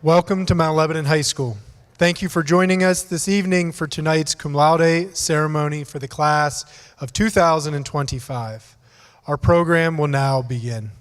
Welcome to Mount Lebanon High School. Thank you for joining us this evening for tonight's Cum Laude ceremony for the class of 2025. Our program will now begin.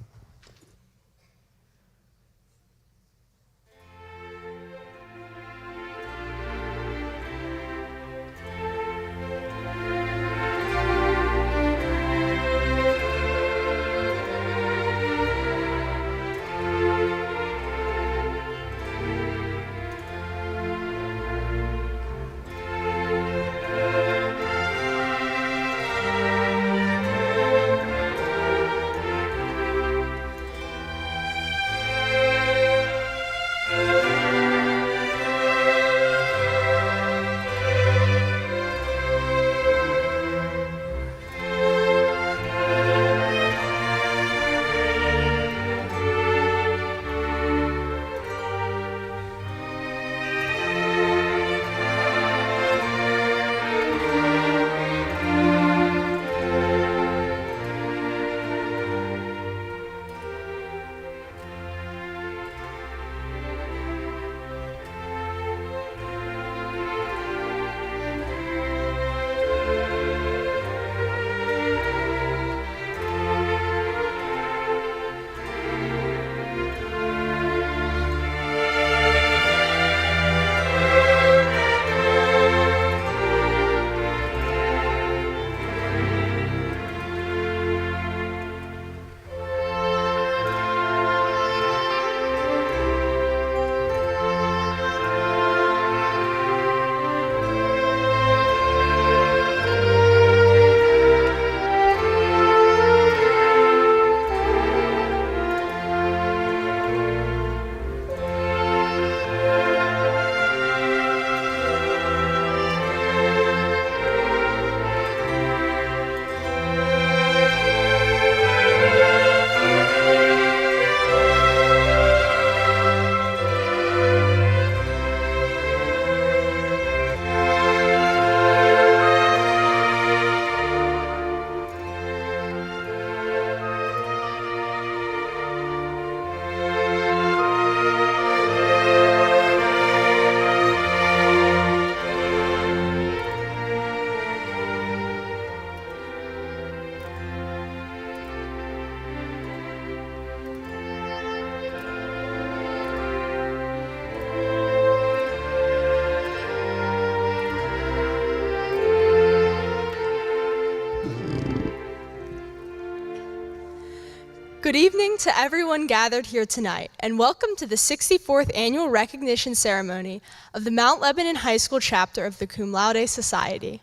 Good evening to everyone gathered here tonight, and welcome to the 64th Annual Recognition Ceremony of the Mount Lebanon High School chapter of the Cum Laude Society.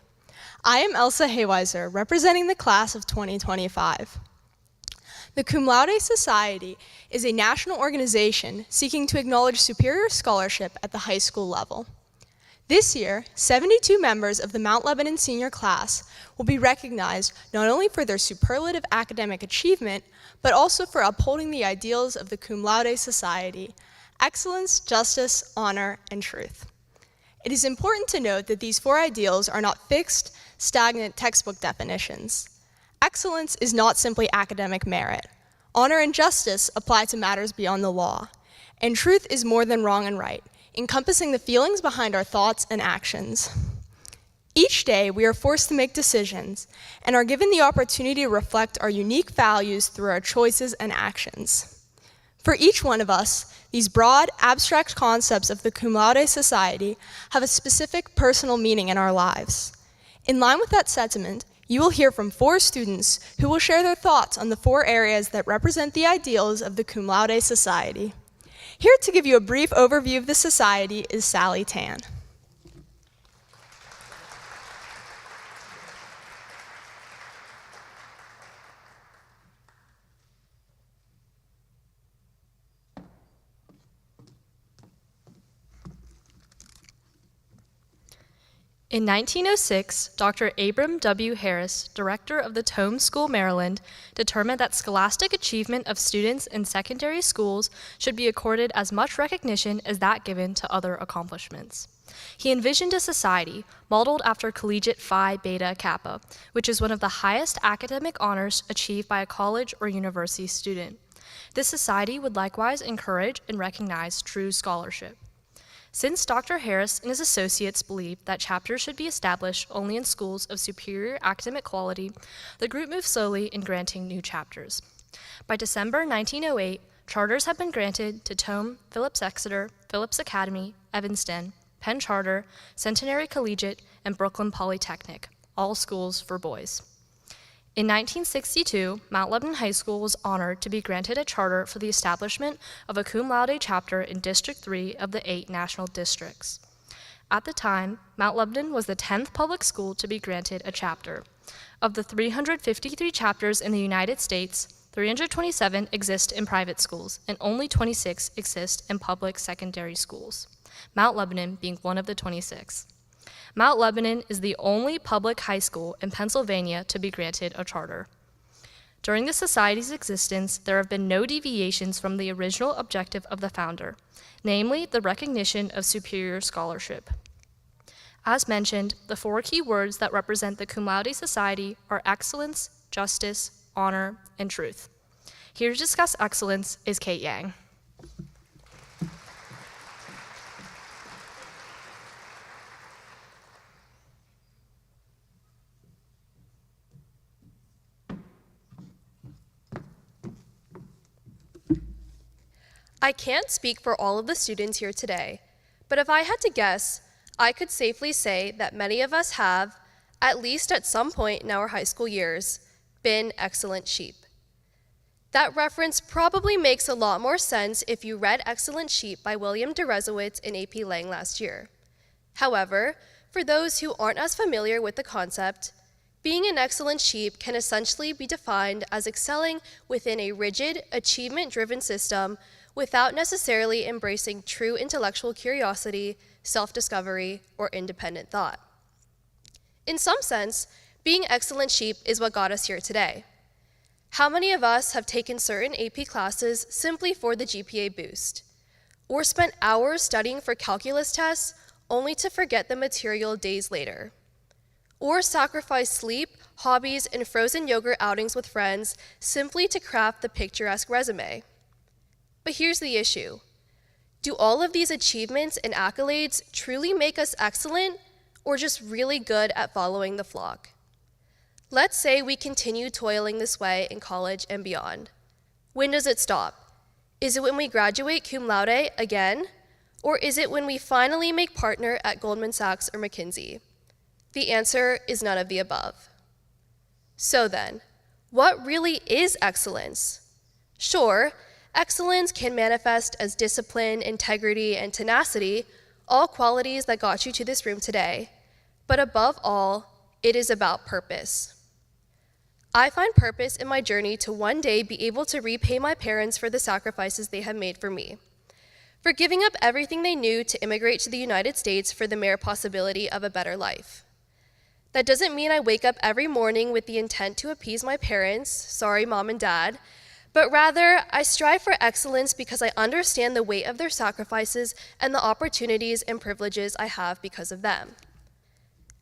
I am Elsa Hayweiser, representing the class of 2025. The Cum Laude Society is a national organization seeking to acknowledge superior scholarship at the high school level. This year, 72 members of the Mount Lebanon senior class will be recognized not only for their superlative academic achievement, but also for upholding the ideals of the Cum Laude Society: excellence, justice, honor, and truth. It is important to note that these four ideals are not fixed, stagnant textbook definitions. Excellence is not simply academic merit. Honor and justice apply to matters beyond the law. And truth is more than wrong and right, encompassing the feelings behind our thoughts and actions. Each day, we are forced to make decisions and are given the opportunity to reflect our unique values through our choices and actions. For each one of us, these broad, abstract concepts of the Cum Laude Society have a specific personal meaning in our lives. In line with that sentiment, you will hear from four students who will share their thoughts on the four areas that represent the ideals of the Cum Laude Society. Here to give you a brief overview of the society is Sally Tan. In 1906, Dr. Abram W. Harris, director of the Tome School, Maryland, determined that scholastic achievement of students in secondary schools should be accorded as much recognition as that given to other accomplishments. He envisioned a society modeled after Collegiate Phi Beta Kappa, which is one of the highest academic honors achieved by a college or university student. This society would likewise encourage and recognize true scholarship. Since Dr. Harris and his associates believed that chapters should be established only in schools of superior academic quality, the group moved slowly in granting new chapters. By December 1908, charters have been granted to Tome, Phillips Exeter, Phillips Academy, Evanston, Penn Charter, Centenary Collegiate, and Brooklyn Polytechnic, all schools for boys. In 1962, Mount Lebanon High School was honored to be granted a charter for the establishment of a Cum Laude chapter in District 3 of the 8 national districts. At the time, Mount Lebanon was the 10th public school to be granted a chapter. Of the 353 chapters in the United States, 327 exist in private schools, and only 26 exist in public secondary schools, Mount Lebanon being one of the 26. Mount Lebanon is the only public high school in Pennsylvania to be granted a charter. During the society's existence, there have been no deviations from the original objective of the founder, namely the recognition of superior scholarship. As mentioned, the 4 key words that represent the Cum Laude Society are excellence, justice, honor, and truth. Here to discuss excellence is Kate Yang. I can't speak for all of the students here today, but if I had to guess, I could safely say that many of us have, at least at some point in our high school years, been excellent sheep. That reference probably makes a lot more sense if you read Excellent Sheep by William Deresiewicz in AP Lang last year. However, for those who aren't as familiar with the concept, being an excellent sheep can essentially be defined as excelling within a rigid, achievement-driven system without necessarily embracing true intellectual curiosity, self-discovery, or independent thought. In some sense, being excellent sheep is what got us here today. How many of us have taken certain AP classes simply for the GPA boost, or spent hours studying for calculus tests only to forget the material days later, or sacrificed sleep, hobbies, and frozen yogurt outings with friends simply to craft the picturesque resume? But here's the issue. Do all of these achievements and accolades truly make us excellent, or just really good at following the flock? Let's say we continue toiling this way in college and beyond. When does it stop? Is it when we graduate cum laude again? Or is it when we finally make partner at Goldman Sachs or McKinsey? The answer is none of the above. So then, what really is excellence? Sure, excellence can manifest as discipline, integrity, and tenacity, all qualities that got you to this room today. But above all, it is about purpose. I find purpose in my journey to one day be able to repay my parents for the sacrifices they have made for me, for giving up everything they knew to immigrate to the United States for the mere possibility of a better life. That doesn't mean I wake up every morning with the intent to appease my parents, sorry mom and dad, but rather I strive for excellence because I understand the weight of their sacrifices and the opportunities and privileges I have because of them.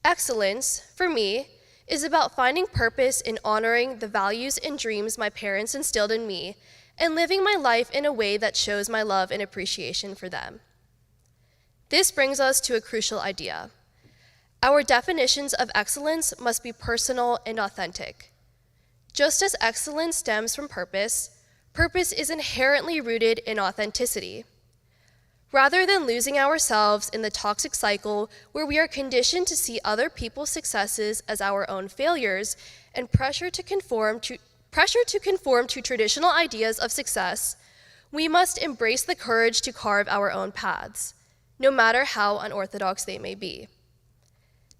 Excellence, for me, is about finding purpose in honoring the values and dreams my parents instilled in me and living my life in a way that shows my love and appreciation for them. This brings us to a crucial idea. Our definitions of excellence must be personal and authentic. Just as excellence stems from purpose, purpose is inherently rooted in authenticity. Rather than losing ourselves in the toxic cycle where we are conditioned to see other people's successes as our own failures and pressure to conform to traditional ideas of success, we must embrace the courage to carve our own paths, no matter how unorthodox they may be.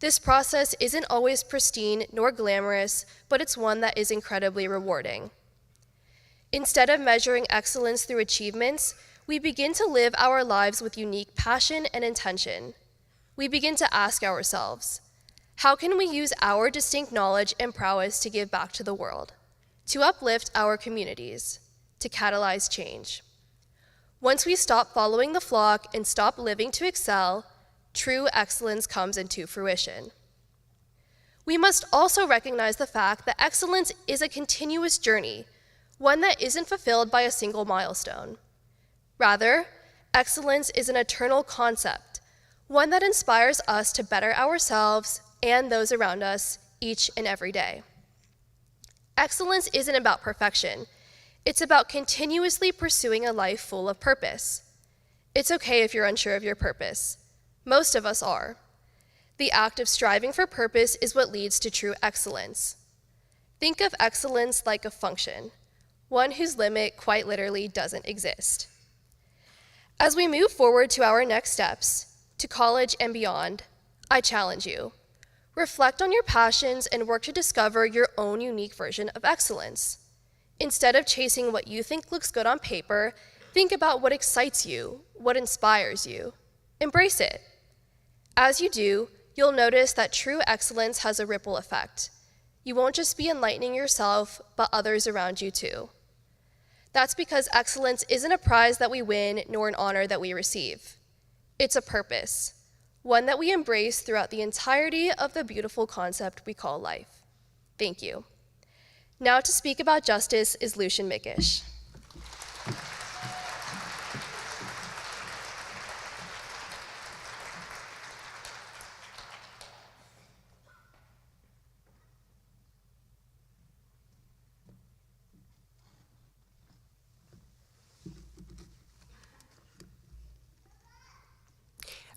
This process isn't always pristine nor glamorous, but it's one that is incredibly rewarding. Instead of measuring excellence through achievements, we begin to live our lives with unique passion and intention. We begin to ask ourselves, how can we use our distinct knowledge and prowess to give back to the world, to uplift our communities, to catalyze change? Once we stop following the flock and stop living to excel, true excellence comes into fruition. We must also recognize the fact that excellence is a continuous journey. one that isn't fulfilled by a single milestone. Rather, excellence is an eternal concept, one that inspires us to better ourselves and those around us each and every day. Excellence isn't about perfection. It's about continuously pursuing a life full of purpose. It's okay if you're unsure of your purpose. Most of us are. The act of striving for purpose is what leads to true excellence. Think of excellence like a function, one whose limit quite literally doesn't exist. As we move forward to our next steps, to college and beyond, I challenge you. Reflect on your passions and work to discover your own unique version of excellence. Instead of chasing what you think looks good on paper, think about what excites you, what inspires you. Embrace it. As you do, you'll notice that true excellence has a ripple effect. You won't just be enlightening yourself, but others around you too. That's because excellence isn't a prize that we win, nor an honor that we receive. It's a purpose, one that we embrace throughout the entirety of the beautiful concept we call life. Thank you. Now to speak about justice is Lucian Mickish.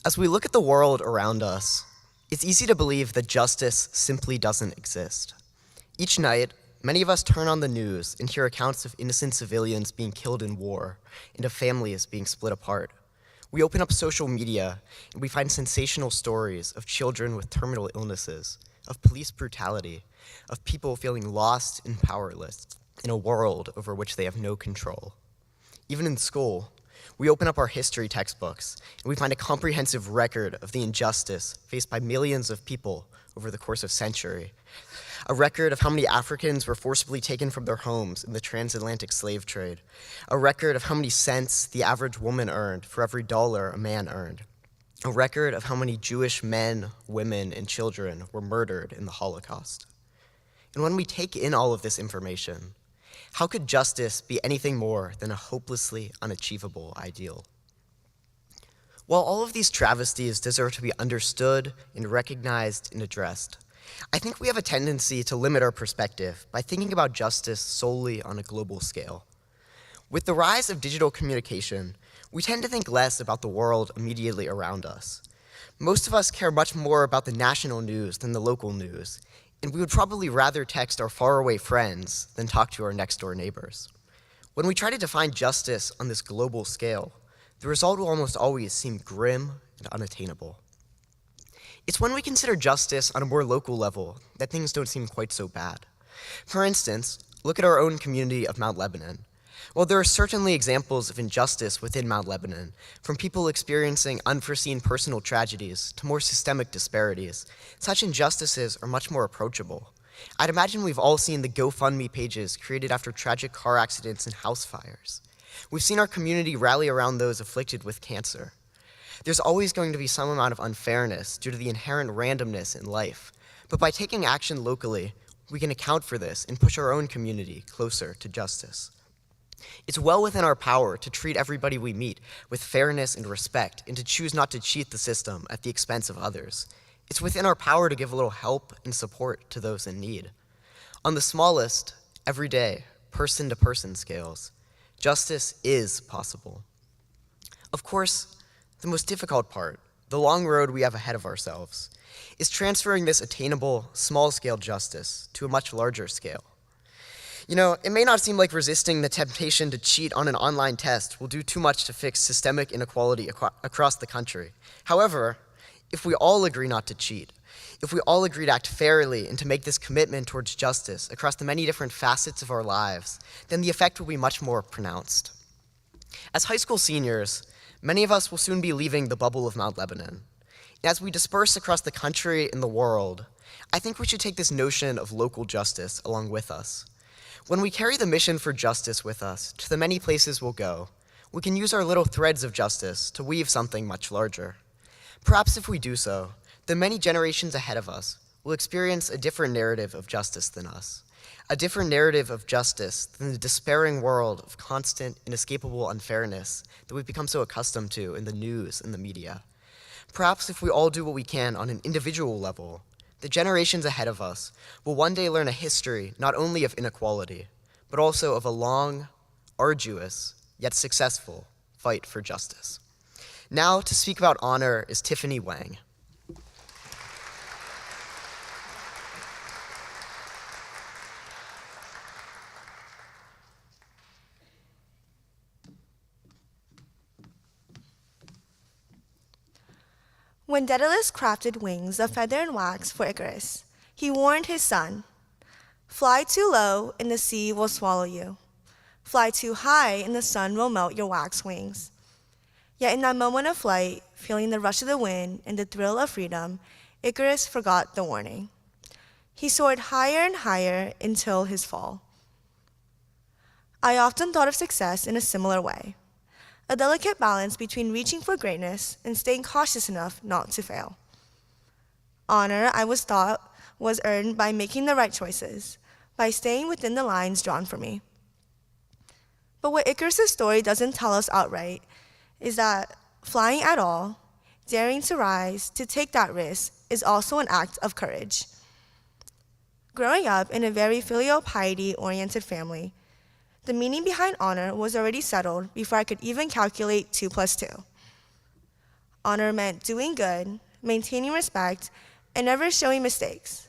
As we look at the world around us, it's easy to believe that justice simply doesn't exist. Each night, many of us turn on the news and hear accounts of innocent civilians being killed in war and of families being split apart. We open up social media and we find sensational stories of children with terminal illnesses, of police brutality, of people feeling lost and powerless in a world over which they have no control. Even in school, we open up our history textbooks and we find a comprehensive record of the injustice faced by millions of people over the course of centuries. A record of how many Africans were forcibly taken from their homes in the transatlantic slave trade. A record of how many cents the average woman earned for every dollar a man earned. A record of how many Jewish men, women, and children were murdered in the Holocaust. And when we take in all of this information, how could justice be anything more than a hopelessly unachievable ideal? While all of these travesties deserve to be understood and recognized and addressed, I think we have a tendency to limit our perspective by thinking about justice solely on a global scale. With the rise of digital communication, we tend to think less about the world immediately around us. Most of us care much more about the national news than the local news, and we would probably rather text our faraway friends than talk to our next-door neighbors. When we try to define justice on this global scale, the result will almost always seem grim and unattainable. It's when we consider justice on a more local level that things don't seem quite so bad. For instance, look at our own community of Mount Lebanon. While there are certainly examples of injustice within Mount Lebanon, from people experiencing unforeseen personal tragedies to more systemic disparities, such injustices are much more approachable. I'd imagine we've all seen the GoFundMe pages created after tragic car accidents and house fires. We've seen our community rally around those afflicted with cancer. There's always going to be some amount of unfairness due to the inherent randomness in life, but by taking action locally, we can account for this and push our own community closer to justice. It's well within our power to treat everybody we meet with fairness and respect and to choose not to cheat the system at the expense of others. It's within our power to give a little help and support to those in need. On the smallest, everyday, person-to-person scales, justice is possible. Of course, the most difficult part, the long road we have ahead of ourselves, is transferring this attainable, small-scale justice to a much larger scale. You know, it may not seem like resisting the temptation to cheat on an online test will do too much to fix systemic inequality across the country. However, if we all agree not to cheat, if we all agree to act fairly and to make this commitment towards justice across the many different facets of our lives, then the effect will be much more pronounced. As high school seniors, many of us will soon be leaving the bubble of Mount Lebanon. And as we disperse across the country and the world, I think we should take this notion of local justice along with us. When we carry the mission for justice with us to the many places we'll go, we can use our little threads of justice to weave something much larger. Perhaps if we do so, the many generations ahead of us will experience a different narrative of justice than us, A different narrative of justice than the despairing world of constant, inescapable unfairness that we've become so accustomed to in the news and the media. Perhaps if we all do what we can on an individual level, the generations ahead of us will one day learn a history not only of inequality, but also of a long, arduous, yet successful fight for justice. Now, to speak about honor is Tiffany Wang. When Daedalus crafted wings of feather and wax for Icarus, he warned his son, "Fly too low, and the sea will swallow you. Fly too high, and the sun will melt your wax wings." Yet in that moment of flight, feeling the rush of the wind and the thrill of freedom, Icarus forgot the warning. He soared higher and higher until his fall. I often thought of success in a similar way. A delicate balance between reaching for greatness and staying cautious enough not to fail. Honor, I was taught, was earned by making the right choices, by staying within the lines drawn for me. But what Icarus' story doesn't tell us outright is that flying at all, daring to rise, to take that risk, is also an act of courage. Growing up in a very filial piety-oriented family, the meaning behind honor was already settled before I could even calculate 2 + 2. Honor meant doing good, maintaining respect, and never showing mistakes.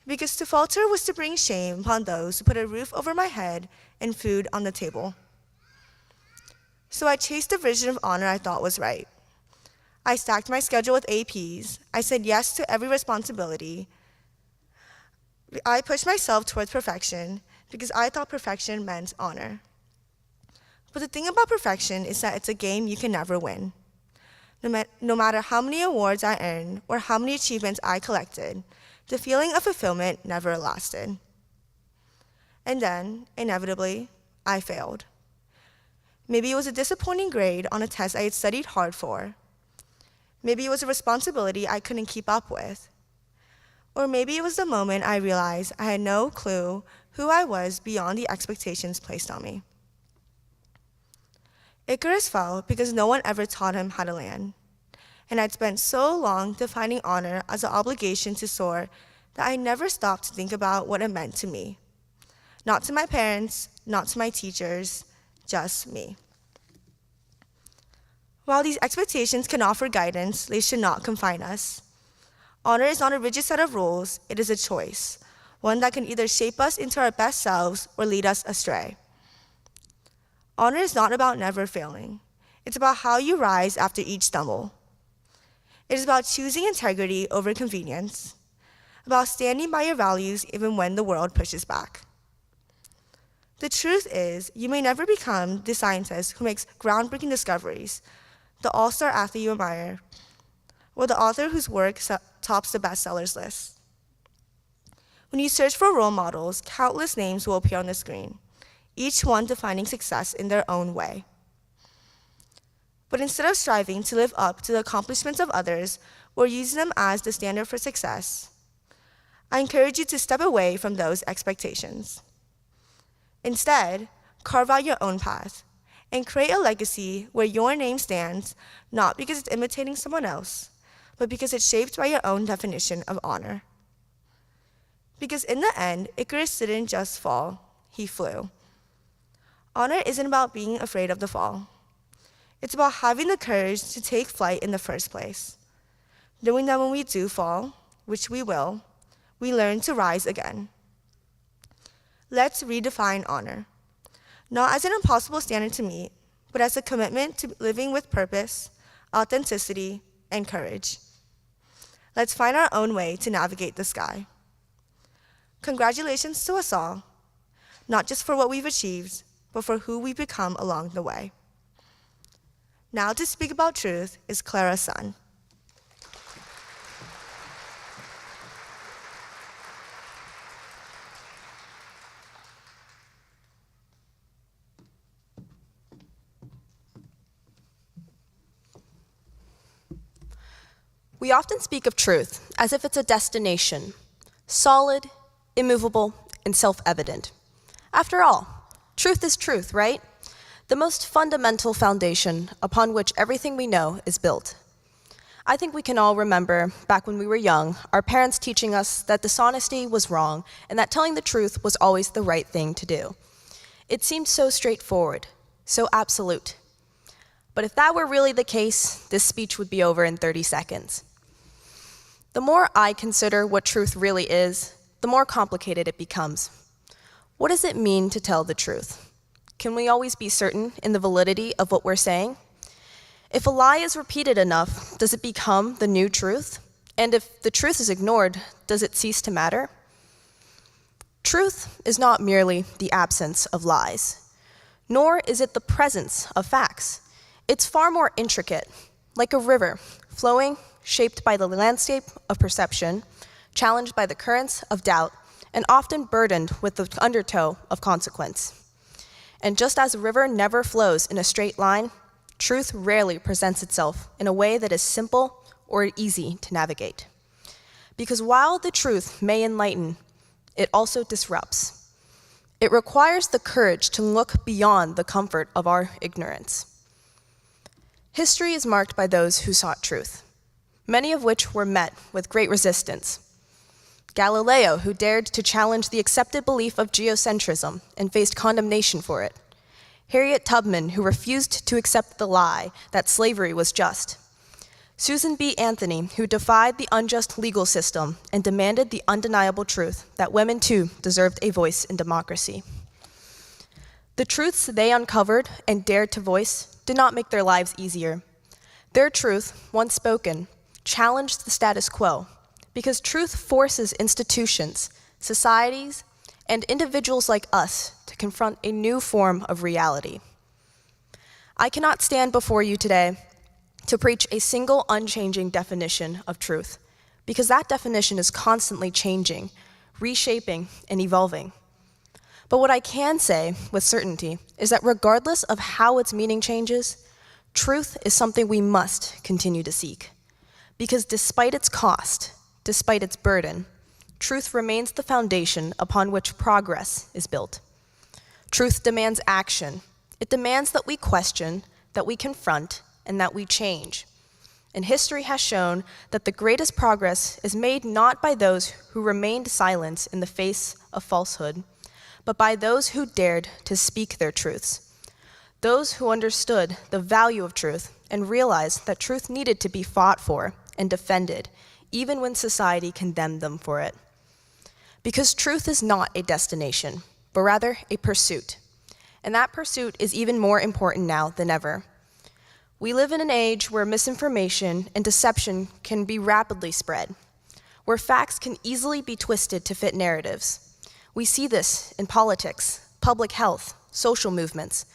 Because to falter was to bring shame upon those who put a roof over my head and food on the table. So I chased the version of honor I thought was right. I stacked my schedule with APs. I said yes to every responsibility. I pushed myself towards perfection because I thought perfection meant honor. But the thing about perfection is that it's a game you can never win. No matter how many awards I earned or how many achievements I collected, the feeling of fulfillment never lasted. And then, inevitably, I failed. Maybe it was a disappointing grade on a test I had studied hard for. Maybe it was a responsibility I couldn't keep up with. Or maybe it was the moment I realized I had no clue who I was beyond the expectations placed on me. Icarus fell because no one ever taught him how to land. And I'd spent so long defining honor as an obligation to soar that I never stopped to think about what it meant to me. Not to my parents, not to my teachers, just me. While these expectations can offer guidance, they should not confine us. Honor is not a rigid set of rules, it is a choice, one that can either shape us into our best selves or lead us astray. Honor is not about never failing. It's about how you rise after each stumble. It is about choosing integrity over convenience, about standing by your values even when the world pushes back. The truth is, you may never become the scientist who makes groundbreaking discoveries, the all-star athlete you admire, or the author whose work tops the bestsellers list. When you search for role models, countless names will appear on the screen, each one defining success in their own way. But instead of striving to live up to the accomplishments of others or using them as the standard for success, I encourage you to step away from those expectations. Instead, carve out your own path and create a legacy where your name stands not because it's imitating someone else, but because it's shaped by your own definition of honor. Because in the end, Icarus didn't just fall, he flew. Honor isn't about being afraid of the fall. It's about having the courage to take flight in the first place, knowing that when we do fall, which we will, we learn to rise again. Let's redefine honor, not as an impossible standard to meet, but as a commitment to living with purpose, authenticity, and courage. Let's find our own way to navigate the sky. Congratulations to us all, not just for what we've achieved, but for who we've become along the way. Now to speak about truth is Clara's son. We often speak of truth as if it's a destination, solid, immovable, and self-evident. After all, truth is truth, right? The most fundamental foundation upon which everything we know is built. I think we can all remember, back when we were young, our parents teaching us that dishonesty was wrong and that telling the truth was always the right thing to do. It seemed so straightforward, so absolute. But if that were really the case, this speech would be over in 30 seconds. The more I consider what truth really is, the more complicated it becomes. What does it mean to tell the truth? Can we always be certain in the validity of what we're saying? If a lie is repeated enough, does it become the new truth? And if the truth is ignored, does it cease to matter? Truth is not merely the absence of lies, nor is it the presence of facts. It's far more intricate, like a river flowing, shaped by the landscape of perception, challenged by the currents of doubt, and often burdened with the undertow of consequence. And just as a river never flows in a straight line, truth rarely presents itself in a way that is simple or easy to navigate. Because while the truth may enlighten, it also disrupts. It requires the courage to look beyond the comfort of our ignorance. History is marked by those who sought truth, many of which were met with great resistance. Galileo, who dared to challenge the accepted belief of geocentrism and faced condemnation for it. Harriet Tubman, who refused to accept the lie that slavery was just. Susan B. Anthony, who defied the unjust legal system and demanded the undeniable truth that women too deserved a voice in democracy. The truths they uncovered and dared to voice did not make their lives easier. Their truth, once spoken, challenged the status quo, because truth forces institutions, societies, and individuals like us to confront a new form of reality. I cannot stand before you today to preach a single unchanging definition of truth, because that definition is constantly changing, reshaping, and evolving. But what I can say with certainty is that regardless of how its meaning changes, truth is something we must continue to seek. Because despite its cost, despite its burden, truth remains the foundation upon which progress is built. Truth demands action. It demands that we question, that we confront, and that we change. And history has shown that the greatest progress is made not by those who remained silent in the face of falsehood, but by those who dared to speak their truths. Those who understood the value of truth and realized that truth needed to be fought for and defended, even when society condemned them for it. Because truth is not a destination, but rather a pursuit. And that pursuit is even more important now than ever. We live in an age where misinformation and deception can be rapidly spread, where facts can easily be twisted to fit narratives. We see this in politics, public health, social movements.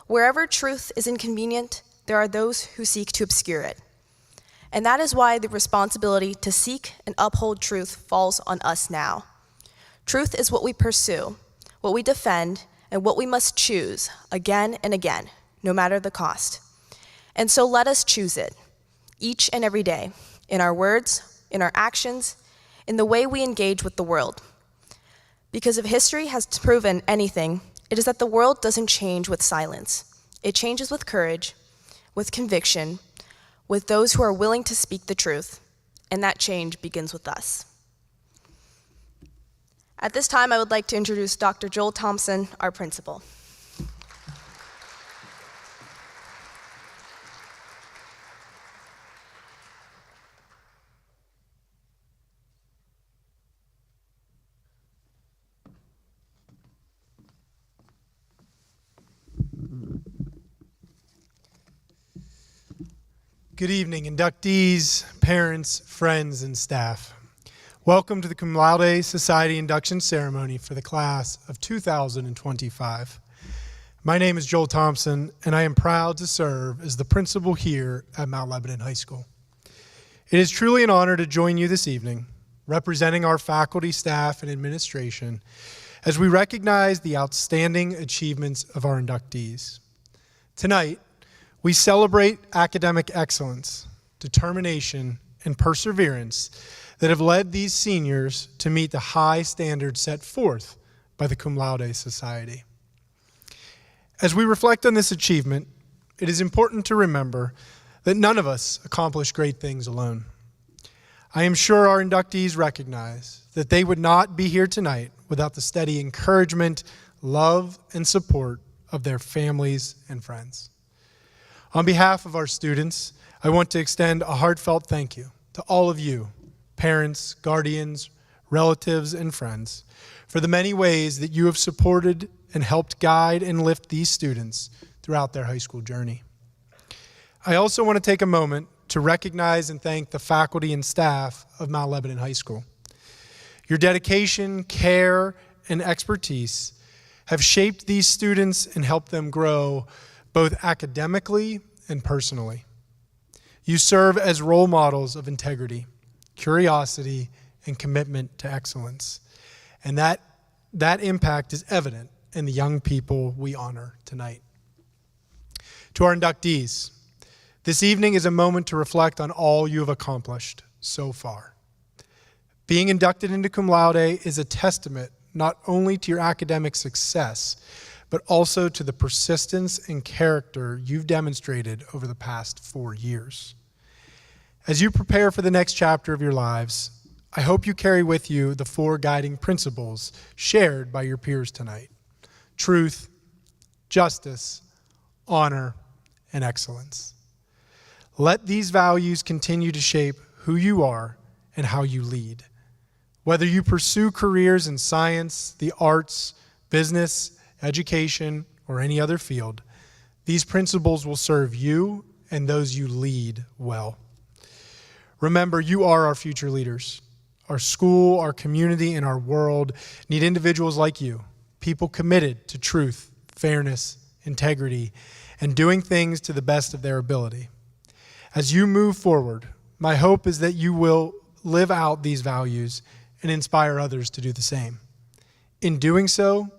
Wherever truth is inconvenient, there are those who seek to obscure it. And that is why the responsibility to seek and uphold truth falls on us now. Truth is what we pursue, what we defend, and what we must choose again and again, no matter the cost. And so let us choose it, each and every day, in our words, in our actions, in the way we engage with the world. Because if history has proven anything, it is that the world doesn't change with silence. It changes with courage, with conviction, with those who are willing to speak the truth, and that change begins with us. At this time, I would like to introduce Dr. Joel Thompson, our principal. Good evening, inductees, parents, friends, and staff. Welcome to the Cum Laude Society induction ceremony for the class of 2025. My name is Joel Thompson, and I am proud to serve as the principal here at Mount Lebanon High School. It is truly an honor to join you this evening, representing our faculty, staff, and administration, as we recognize the outstanding achievements of our inductees. Tonight, we celebrate academic excellence, determination, and perseverance that have led these seniors to meet the high standards set forth by the Cum Laude Society. As we reflect on this achievement, it is important to remember that none of us accomplish great things alone. I am sure our inductees recognize that they would not be here tonight without the steady encouragement, love, and support of their families and friends. On behalf of our students, I want to extend a heartfelt thank you to all of you, parents, guardians, relatives, and friends, for the many ways that you have supported and helped guide and lift these students throughout their high school journey. I also want to take a moment to recognize and thank the faculty and staff of Mount Lebanon High School. Your dedication, care, and expertise have shaped these students and helped them grow both academically and personally. You serve as role models of integrity, curiosity, and commitment to excellence. And that impact is evident in the young people we honor tonight. To our inductees, this evening is a moment to reflect on all you have accomplished so far. Being inducted into Cum Laude is a testament not only to your academic success, but also to the persistence and character you've demonstrated over the past 4 years. As you prepare for the next chapter of your lives, I hope you carry with you the 4 guiding principles shared by your peers tonight: truth, justice, honor, and excellence. Let these values continue to shape who you are and how you lead. Whether you pursue careers in science, the arts, business, education, or any other field, these principles will serve you and those you lead well. Remember, you are our future leaders. Our school, our community, and our world need individuals like you, people committed to truth, fairness, integrity, and doing things to the best of their ability. As you move forward, my hope is that you will live out these values and inspire others to do the same. In doing so,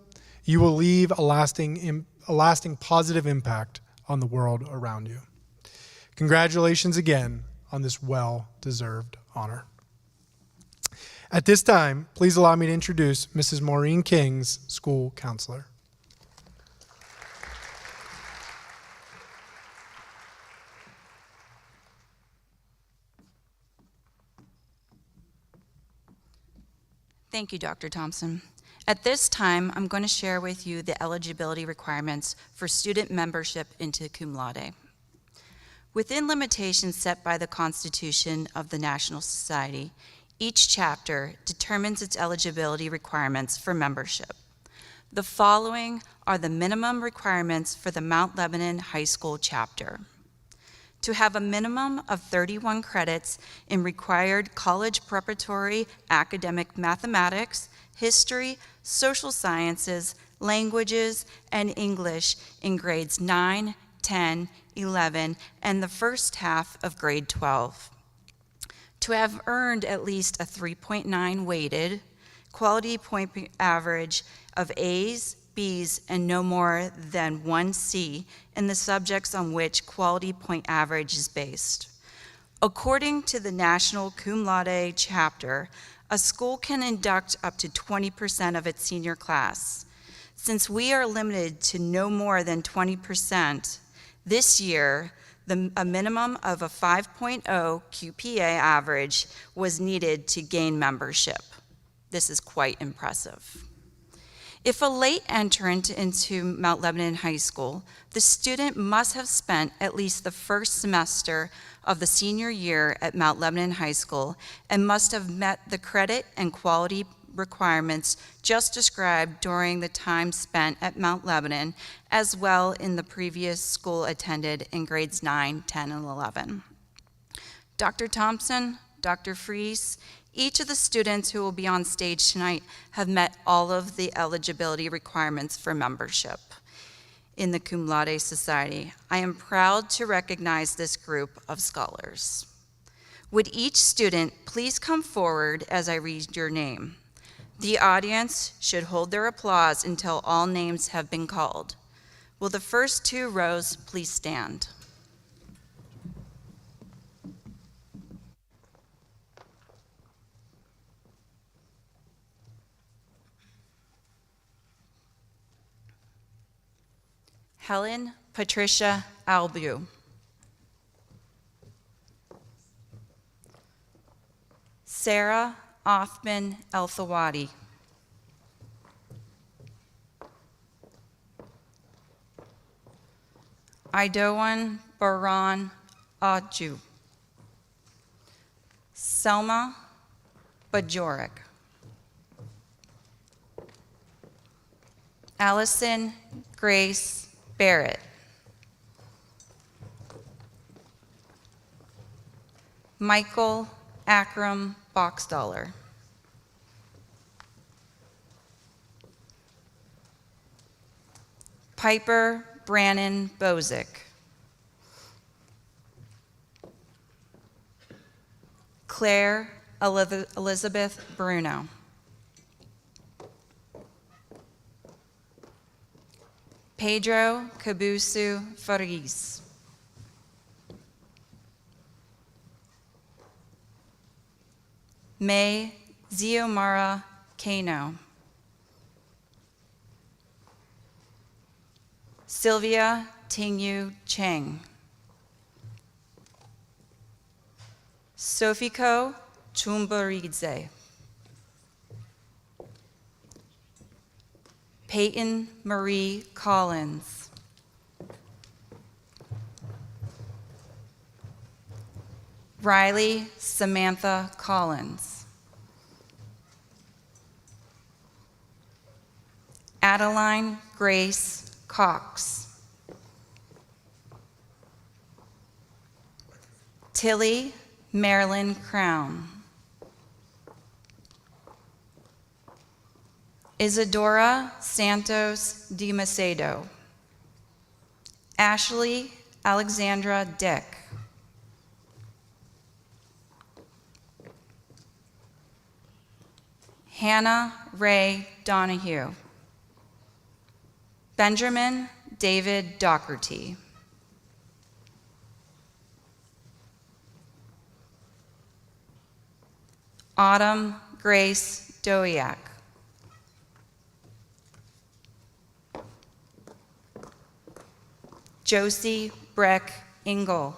you will leave a lasting positive impact on the world around you. Congratulations again on this well-deserved honor. At this time, please allow me to introduce Mrs. Maureen Kings, school counselor. Thank you, Dr. Thompson. At this time, I'm going to share with you the eligibility requirements for student membership into Cum Laude. Within limitations set by the Constitution of the National Society, each chapter determines its eligibility requirements for membership. The following are the minimum requirements for the Mount Lebanon High School chapter. To have a minimum of 31 credits in required college preparatory academic mathematics, history, social sciences, languages, and English in grades 9, 10, 11, and the first half of grade 12. To have earned at least a 3.9 weighted quality point average of A's, B's, and no more than 1 C in the subjects on which quality point average is based. According to the National Cum Laude chapter, a school can induct up to 20% of its senior class. Since we are limited to no more than 20%, this year, a minimum of a 5.0 QPA average was needed to gain membership. This is quite impressive. If a late entrant into Mount Lebanon High School, the student must have spent at least the first semester of the senior year at Mount Lebanon High School and must have met the credit and quality requirements just described during the time spent at Mount Lebanon, as well in the previous school attended in grades 9, 10, and 11. Dr. Thompson, Dr. Fries, each of the students who will be on stage tonight have met all of the eligibility requirements for membership in the Cum Laude Society. I am proud to recognize this group of scholars. Would each student please come forward as I read your name? The audience should hold their applause until all names have been called. Will the first 2 rows please stand? Helen Patricia Albu. Sarah Othman El-Thawadi. Idoan Baran Adju. Selma Bajorek. Allison Grace Barrett. Michael Akram Boxdaller. Piper Brannon Bozick. Claire Elizabeth Bruno. Pedro Cabusu Fariz. May Ziomara Kano. Sylvia Tingyu Cheng. Sofiko Chumbaridze. Peyton Marie Collins. Riley Samantha Collins. Adeline Grace Cox. Tilly Marilyn Crown. Isadora Santos de Macedo. Ashley Alexandra Dick. Hannah Ray Donahue. Benjamin David Docherty. Autumn Grace Doiak. Josie Breck Ingle.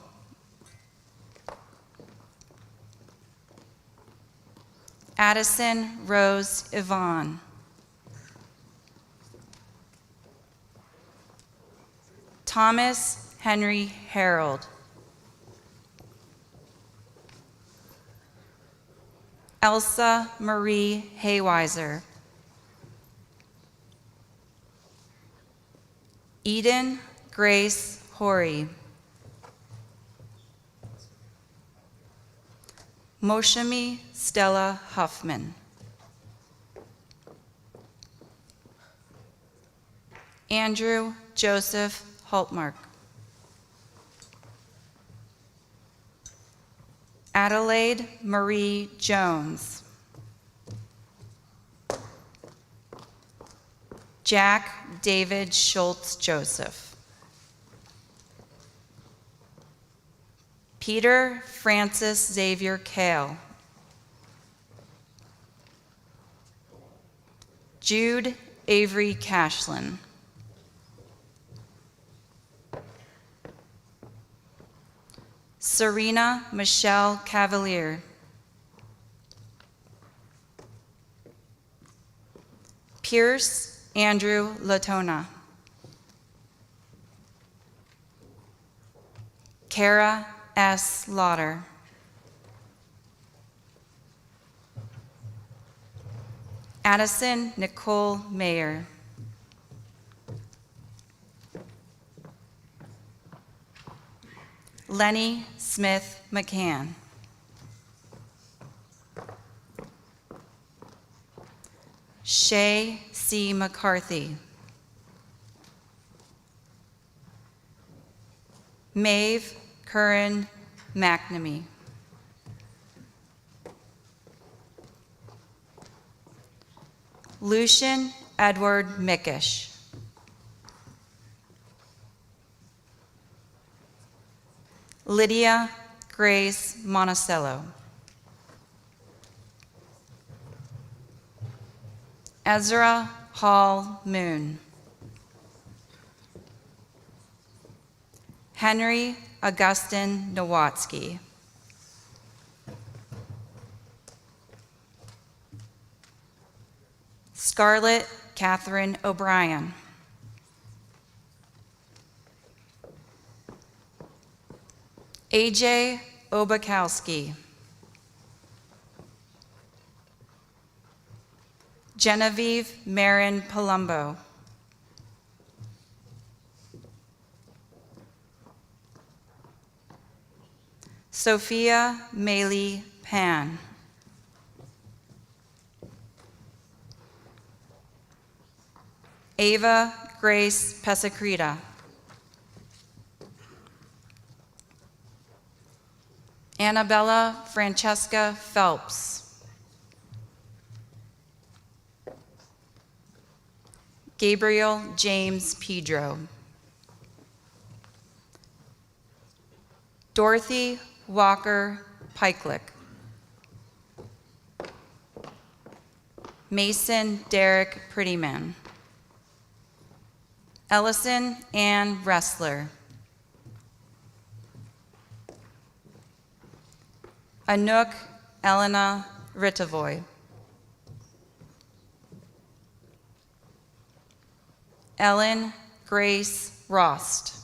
Addison Rose Yvonne. Thomas Henry Harold. Elsa Marie Hayweiser. Eden Grace Horry. Moshami Stella Huffman. Andrew Joseph Holtmark. Adelaide Marie Jones. Jack David Schultz Joseph. Peter Francis Xavier Kale. Jude Avery Cashlin. Serena Michelle Cavalier. Pierce Andrew Latona. Kara S. Lauder. Addison Nicole Mayer. Lenny Smith McCann. Shay C. McCarthy. Maeve Curran McNamee. Lucian Edward Mickish. Lydia Grace Monticello. Ezra Hall Moon. Henry Augustin Nowatzki. Scarlett Catherine O'Brien. AJ Obakowski. Genevieve Marin Palumbo. Sophia Maylee Pan. Ava Grace Pesacrita. Annabella Francesca Phelps. Gabriel James Pedro. Dorothy Walker Pikelick. Mason Derek Prettyman. Ellison Ann Ressler. Anouk Elena Ritavoy. Ellen Grace Rost.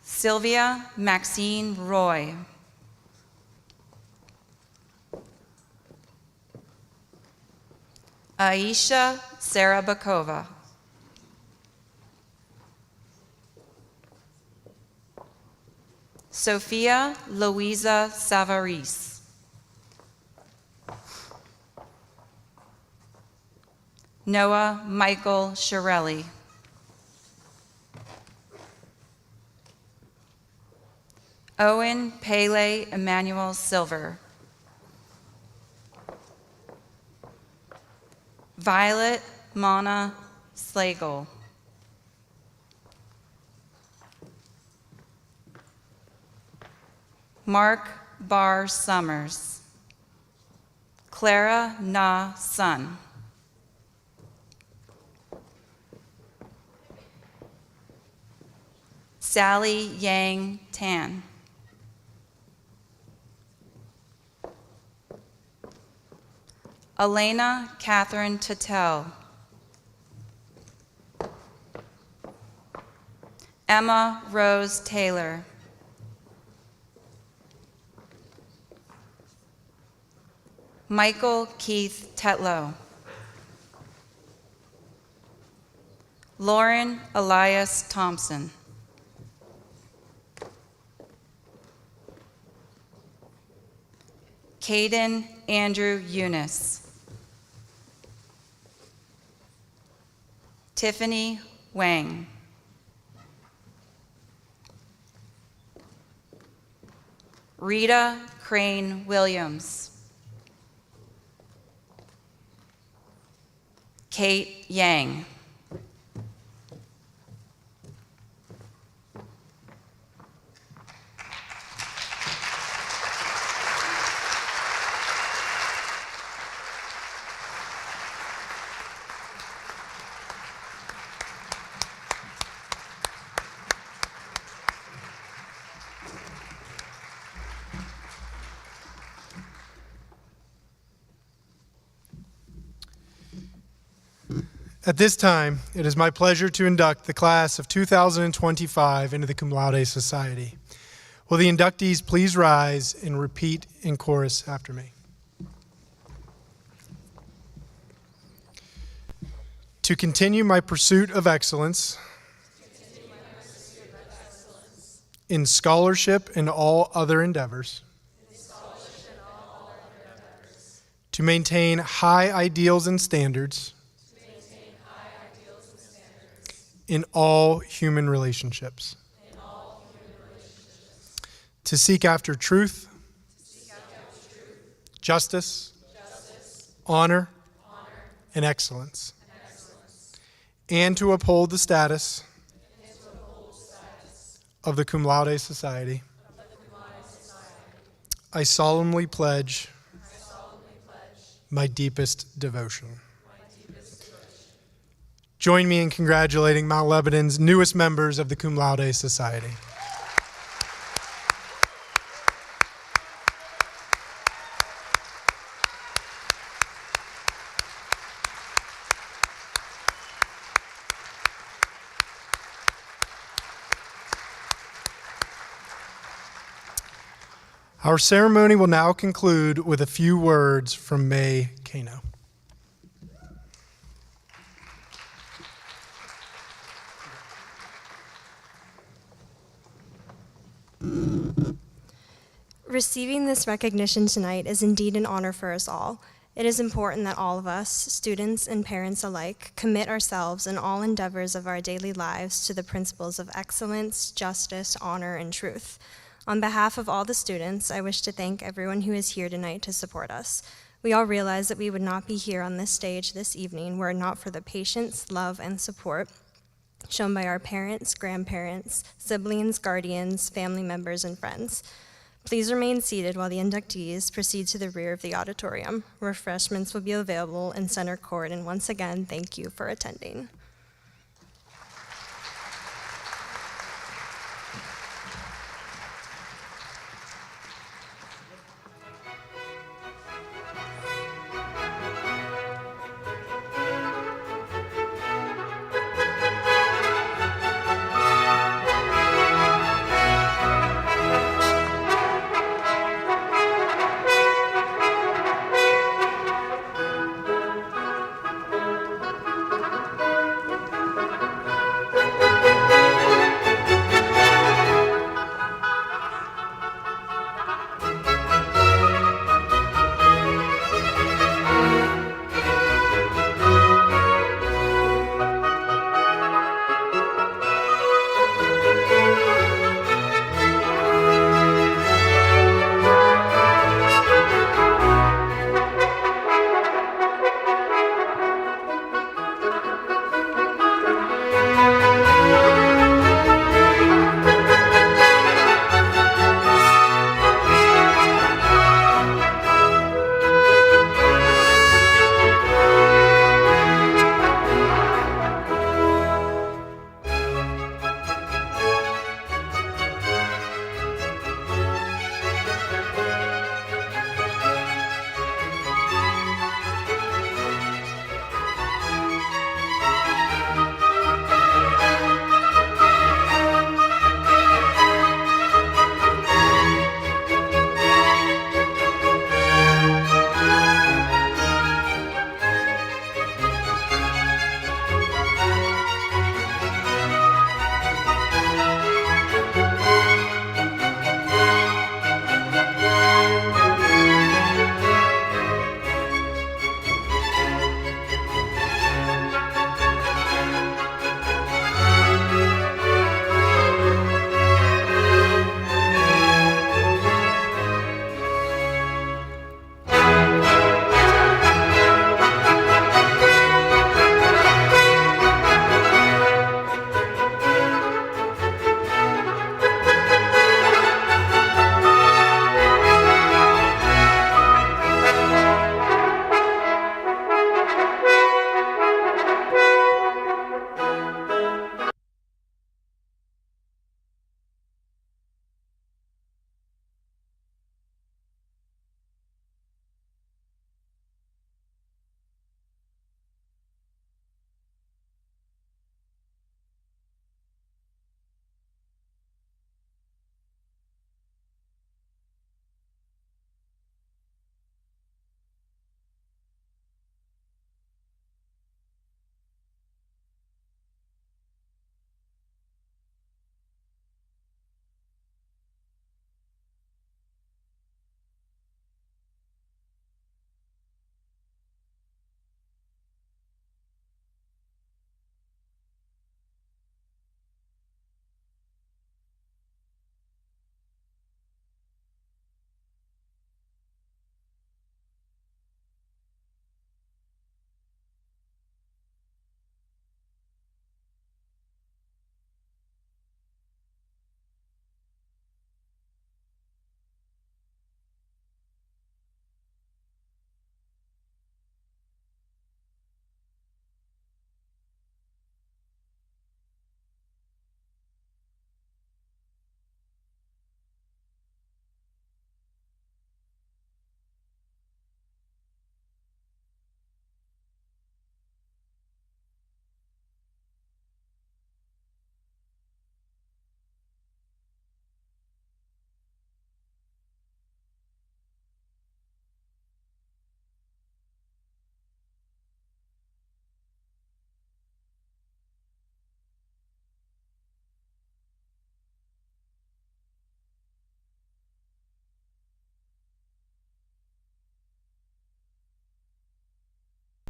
Sylvia Maxine Roy. Aisha Sarabakova. Sophia Louisa Savaris. Noah Michael Shirelli. Owen Pele Emmanuel Silver. Violet Mana Slagle. Mark Barr Summers. Clara Na Sun. Sally Yang Tan. Elena Catherine Tatel. Emma Rose Taylor. Michael Keith Tetlow. Lauren Elias Thompson. Caden Andrew Eunice. Tiffany Wang. Rita Crane Williams. Kate Yang. At this time, it is my pleasure to induct the class of 2025 into the Cum Laude Society. Will the inductees please rise and repeat in chorus after me? To continue my pursuit of excellence in scholarship and all other endeavors, to maintain high ideals and standards in all human relationships, to seek after truth, justice, honor, and excellence, and to uphold the status of the Cum Laude Society. I solemnly pledge my deepest devotion. Join me in congratulating Mount Lebanon's newest members of the Cum Laude Society. Our ceremony will now conclude with a few words from May Kano. Receiving this recognition tonight is indeed an honor for us all. It is important that all of us, students and parents alike, commit ourselves in all endeavors of our daily lives to the principles of excellence, justice, honor, and truth. On behalf of all the students, I wish to thank everyone who is here tonight to support us. We all realize that we would not be here on this stage this evening were it not for the patience, love, and support shown by our parents, grandparents, siblings, guardians, family members, and friends. Please remain seated while the inductees proceed to the rear of the auditorium. Refreshments will be available in center court, and once again, thank you for attending.